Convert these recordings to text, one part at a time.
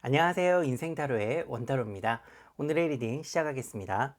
안녕하세요. 인생타로의 원타로입니다. 오늘의 리딩 시작하겠습니다.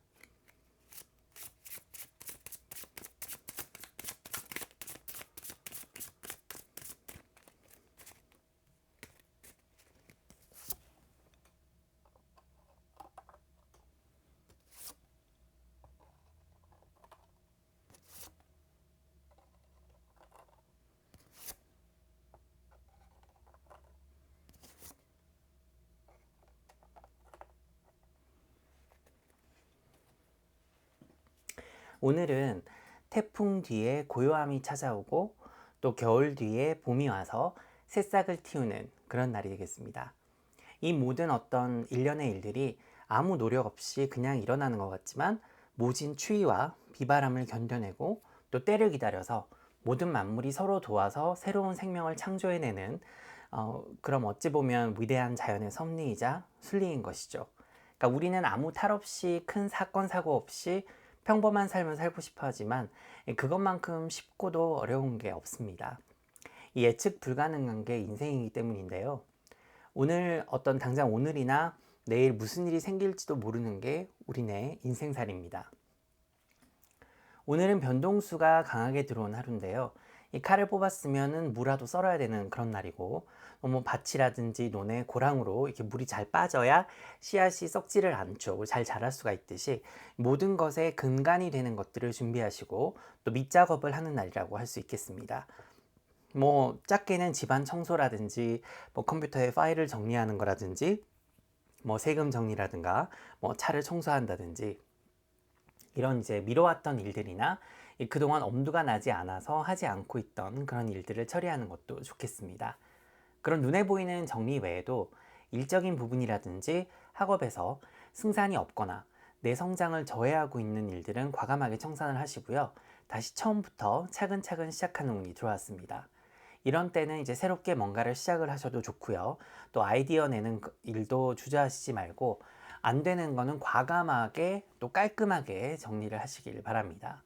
오늘은 태풍 뒤에 고요함이 찾아오고 또 겨울 뒤에 봄이 와서 새싹을 틔우는 그런 날이 되겠습니다. 이 모든 어떤 일련의 일들이 아무 노력 없이 그냥 일어나는 것 같지만 모진 추위와 비바람을 견뎌내고 또 때를 기다려서 모든 만물이 서로 도와서 새로운 생명을 창조해내는 그럼 어찌 보면 위대한 자연의 섭리이자 순리인 것이죠. 그러니까 우리는 아무 탈 없이 큰 사건 사고 없이 평범한 삶을 살고 싶어 하지만 그것만큼 쉽고도 어려운 게 없습니다. 이 예측 불가능한 게 인생이기 때문인데요. 오늘 어떤 당장 오늘이나 내일 무슨 일이 생길지도 모르는 게 우리네 인생살입니다. 오늘은 변동수가 강하게 들어온 하루인데요. 이 칼을 뽑았으면 무라도 썰어야 되는 그런 날이고, 뭐 밭이라든지 논에 고랑으로 이렇게 물이 잘 빠져야 씨앗이 썩지를 않죠. 잘 자랄 수가 있듯이 모든 것에 근간이 되는 것들을 준비하시고 또 밑작업을 하는 날이라고 할 수 있겠습니다. 뭐 작게는 집안 청소라든지 뭐 컴퓨터에 파일을 정리하는 거라든지 뭐 세금 정리라든가 뭐 차를 청소한다든지 이런 이제 미뤄왔던 일들이나 그동안 엄두가 나지 않아서 하지 않고 있던 그런 일들을 처리하는 것도 좋겠습니다. 그런 눈에 보이는 정리 외에도 일적인 부분이라든지 학업에서 승산이 없거나 내 성장을 저해하고 있는 일들은 과감하게 청산을 하시고요. 다시 처음부터 차근차근 시작하는 운이 들어왔습니다. 이런 때는 이제 새롭게 뭔가를 시작을 하셔도 좋고요. 또 아이디어 내는 일도 주저하시지 말고 안 되는 거는 과감하게 또 깔끔하게 정리를 하시길 바랍니다.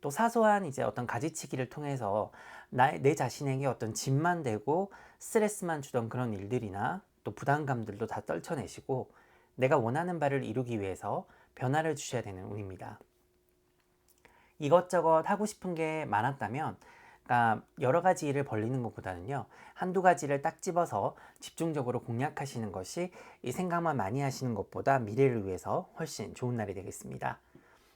또 사소한 이제 어떤 가지치기를 통해서 내 자신에게 어떤 짐만 되고 스트레스만 주던 그런 일들이나 또 부담감들도 다 떨쳐내시고 내가 원하는 바를 이루기 위해서 변화를 주셔야 되는 운입니다. 이것저것 하고 싶은 게 많았다면 그러니까 여러 가지 일을 벌리는 것보다는요, 한두 가지를 딱 집어서 집중적으로 공략하시는 것이 이 생각만 많이 하시는 것보다 미래를 위해서 훨씬 좋은 날이 되겠습니다.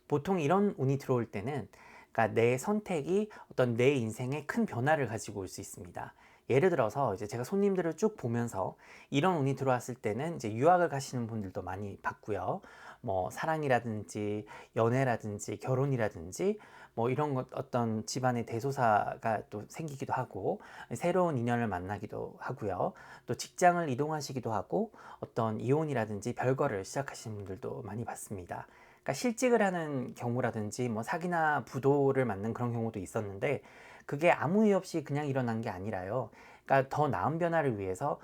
보통 이런 운이 들어올 때는 그러니까 내 선택이 어떤 내 인생에 큰 변화를 가지고 올 수 있습니다. 예를 들어서 이제 제가 손님들을 쭉 보면서 이런 운이 들어왔을 때는 이제 유학을 가시는 분들도 많이 봤고요. 뭐 사랑이라든지 연애라든지 결혼이라든지 뭐 이런 것 어떤 집안의 대소사가 또 생기기도 하고 새로운 인연을 만나기도 하고요. 또 직장을 이동하시기도 하고 어떤 이혼이라든지 별거를 시작하시는 분들도 많이 봤습니다. 그러니까 실직을 하는 경우라든지 뭐 사기나 부도를 맞는 그런 경우도 있었는데 그게 아무 이유 없이 그냥 일어난 게 아니라요. 그러니까 더 나은 변화를 위해서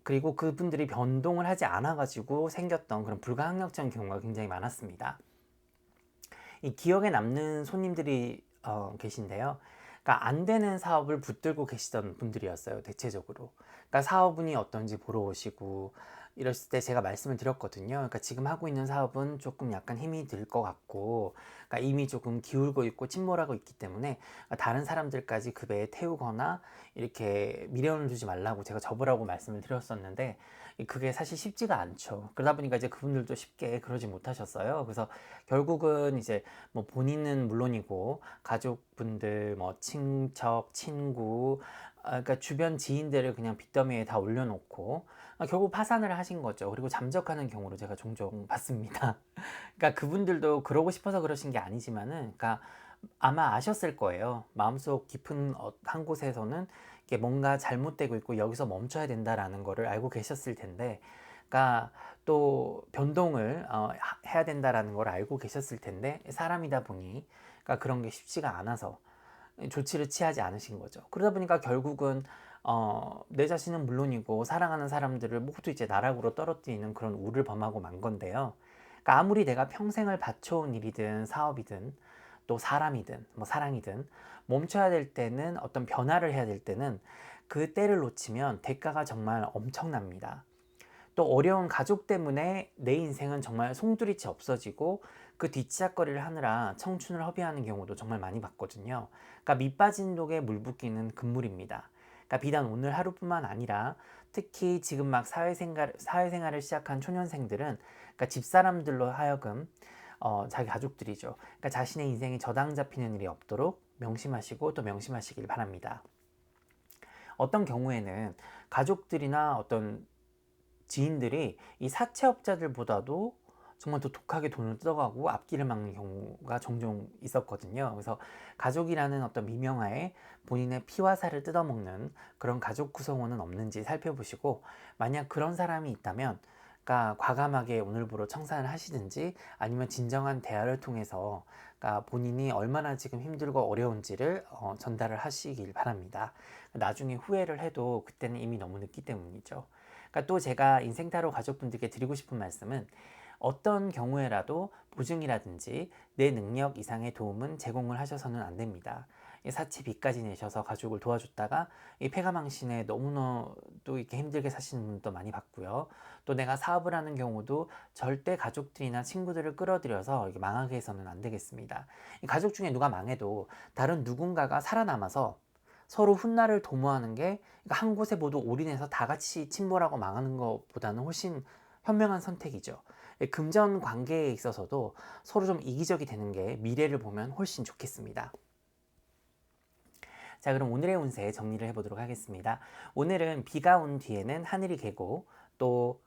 그리고 그분들이 변동을 하지 않아 가지고 생겼던 그런 불가항력적인 경우가 굉장히 많았습니다. 이 기억에 남는 손님들이 계신데요. 그러니까 안 되는 사업을 붙들고 계시던 분들이었어요, 대체적으로. 그러니까 사업운이 어떤지 보러 오시고 이랬을 때 제가 말씀을 드렸거든요. 그러니까 지금 하고 있는 사업은 조금 약간 힘이 들 것 같고, 그러니까 이미 조금 기울고 있고 침몰하고 있기 때문에 다른 사람들까지 그 배에 태우거나 이렇게 미련을 두지 말라고 제가 접으라고 말씀을 드렸었는데 그게 사실 쉽지가 않죠. 그러다 보니까 이제 그분들도 쉽게 그러지 못하셨어요. 그래서 결국은 이제 뭐 본인은 물론이고 가족분들, 뭐 친척, 친구, 그러니까 주변 지인들을 그냥 빚더미에 다 올려놓고 결국 파산을 하신 거죠. 그리고 잠적하는 경우를 제가 종종 봤습니다. 그러니까 그분들도 그러고 싶어서 그러신 게 아니지만은, 그러니까 아마 아셨을 거예요. 마음속 깊은 한 곳에서는 이게 뭔가 잘못되고 있고 여기서 멈춰야 된다라는 거를 알고 계셨을 텐데, 그러니까 또 변동을 해야 된다라는 걸 알고 계셨을 텐데 사람이다 보니 그러니까 그런 게 쉽지가 않아서 조치를 취하지 않으신 거죠. 그러다 보니까 결국은 내 자신은 물론이고 사랑하는 사람들을 모두 이제 나락으로 떨어뜨리는 그런 우를 범하고 만 건데요. 그러니까 아무리 내가 평생을 바쳐온 일이든 사업이든 또 사람이든 뭐 사랑이든 멈춰야 될 때는 어떤 변화를 해야 될 때는 그 때를 놓치면 대가가 정말 엄청납니다. 또 어려운 가족 때문에 내 인생은 정말 송두리째 없어지고 그 뒷치작거리를 하느라 청춘을 허비하는 경우도 정말 많이 봤거든요. 그러니까 밑 빠진 독에 물 붓기는 금물입니다. 그러니까 비단 오늘 하루뿐만 아니라 특히 지금 막 사회생활을 시작한 초년생들은 그러니까 집사람들로 하여금 자기 가족들이죠. 그러니까 자신의 인생이 저당 잡히는 일이 없도록 명심하시고 또 명심하시길 바랍니다. 어떤 경우에는 가족들이나 어떤 지인들이 이 사채업자들보다도 정말 더 독하게 돈을 뜯어가고 앞길을 막는 경우가 종종 있었거든요. 그래서 가족이라는 어떤 미명하에 본인의 피와 살을 뜯어먹는 그런 가족 구성원은 없는지 살펴보시고, 만약 그런 사람이 있다면 그러니까 과감하게 오늘부로 청산을 하시든지 아니면 진정한 대화를 통해서 그러니까 본인이 얼마나 지금 힘들고 어려운지를 전달을 하시길 바랍니다. 나중에 후회를 해도 그때는 이미 너무 늦기 때문이죠. 그러니까 또 제가 인생타로 가족분들께 드리고 싶은 말씀은, 어떤 경우에라도 보증이라든지 내 능력 이상의 도움은 제공을 하셔서는 안 됩니다. 사채 빚까지 내셔서 가족을 도와줬다가 이 폐가망신에 너무나도 이렇게 힘들게 사시는 분도 많이 봤고요. 또 내가 사업을 하는 경우도 절대 가족들이나 친구들을 끌어들여서 이렇게 망하게 해서는 안 되겠습니다. 이 가족 중에 누가 망해도 다른 누군가가 살아남아서 서로 훗날을 도모하는 게 한 곳에 모두 올인해서 다 같이 침몰하고 망하는 것보다는 훨씬 현명한 선택이죠. 금전 관계에 있어서도 서로 좀 이기적이 되는 게 미래를 보면 훨씬 좋겠습니다. 자, 그럼 오늘의 운세 정리를 해보도록 하겠습니다. 오늘은 비가 온 뒤에는 하늘이 개고 또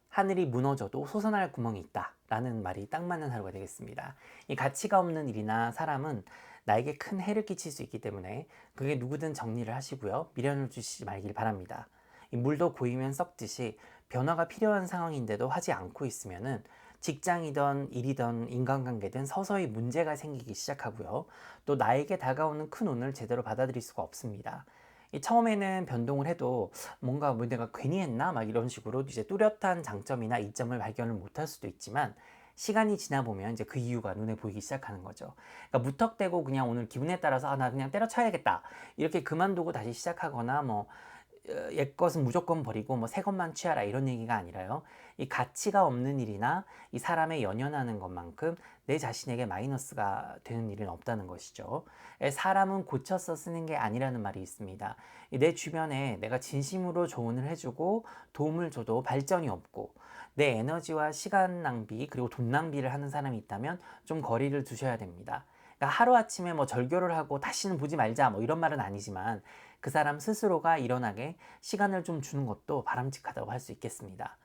하늘이 무너져도 솟아날 구멍이 있다 라는 말이 딱 맞는 하루가 되겠습니다. 이 가치가 없는 일이나 사람은 나에게 큰 해를 끼칠 수 있기 때문에 그게 누구든 정리를 하시고요. 미련을 주시지 말길 바랍니다. 이 물도 고이면 썩듯이 변화가 필요한 상황인데도 하지 않고 있으면은 직장이든 일이든 인간관계든 서서히 문제가 생기기 시작하고요. 또 나에게 다가오는 큰 운을 제대로 받아들일 수가 없습니다. 처음에는 변동을 해도 뭔가 뭐 내가 괜히 했나 막 이런 식으로 이제 뚜렷한 장점이나 이점을 발견을 못할 수도 있지만, 시간이 지나 보면 이제 그 이유가 눈에 보이기 시작하는 거죠. 그러니까 무턱대고 그냥 오늘 기분에 따라서 나 그냥 때려쳐야겠다 이렇게 그만두고 다시 시작하거나 뭐 옛 것은 무조건 버리고 뭐 새 것만 취하라 이런 얘기가 아니라요. 이 가치가 없는 일이나 이 사람에 연연하는 것만큼 내 자신에게 마이너스가 되는 일은 없다는 것이죠. 사람은 고쳐서 쓰는 게 아니라는 말이 있습니다. 내 주변에 내가 진심으로 조언을 해주고 도움을 줘도 발전이 없고 내 에너지와 시간 낭비 그리고 돈 낭비를 하는 사람이 있다면 좀 거리를 두셔야 됩니다. 그러니까 하루아침에 뭐 절교를 하고 다시는 보지 말자 뭐 이런 말은 아니지만, 그 사람 스스로가 일어나게 시간을 좀 주는 것도 바람직하다고 할 수 있겠습니다.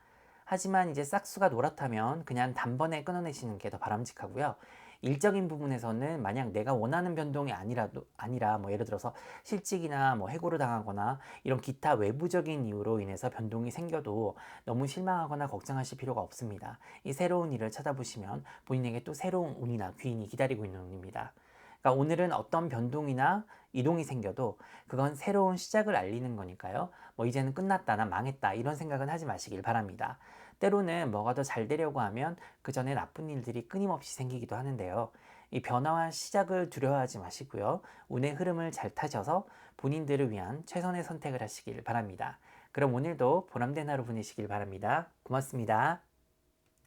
하지만 이제 싹수가 노랗다면 그냥 단번에 끊어내시는 게 더 바람직하고요. 일적인 부분에서는 만약 내가 원하는 변동이 아니라 뭐 예를 들어서 실직이나 뭐 해고를 당하거나 이런 기타 외부적인 이유로 인해서 변동이 생겨도 너무 실망하거나 걱정하실 필요가 없습니다. 이 새로운 일을 찾아보시면 본인에게 또 새로운 운이나 귀인이 기다리고 있는 운입니다. 그러니까 오늘은 어떤 변동이나 이동이 생겨도 그건 새로운 시작을 알리는 거니까요. 뭐 이제는 끝났다, 난 망했다 이런 생각은 하지 마시길 바랍니다. 때로는 뭐가 더 잘 되려고 하면 그 전에 나쁜 일들이 끊임없이 생기기도 하는데요. 이 변화와 시작을 두려워하지 마시고요. 운의 흐름을 잘 타셔서 본인들을 위한 최선의 선택을 하시길 바랍니다. 그럼 오늘도 보람된 하루 보내시길 바랍니다. 고맙습니다.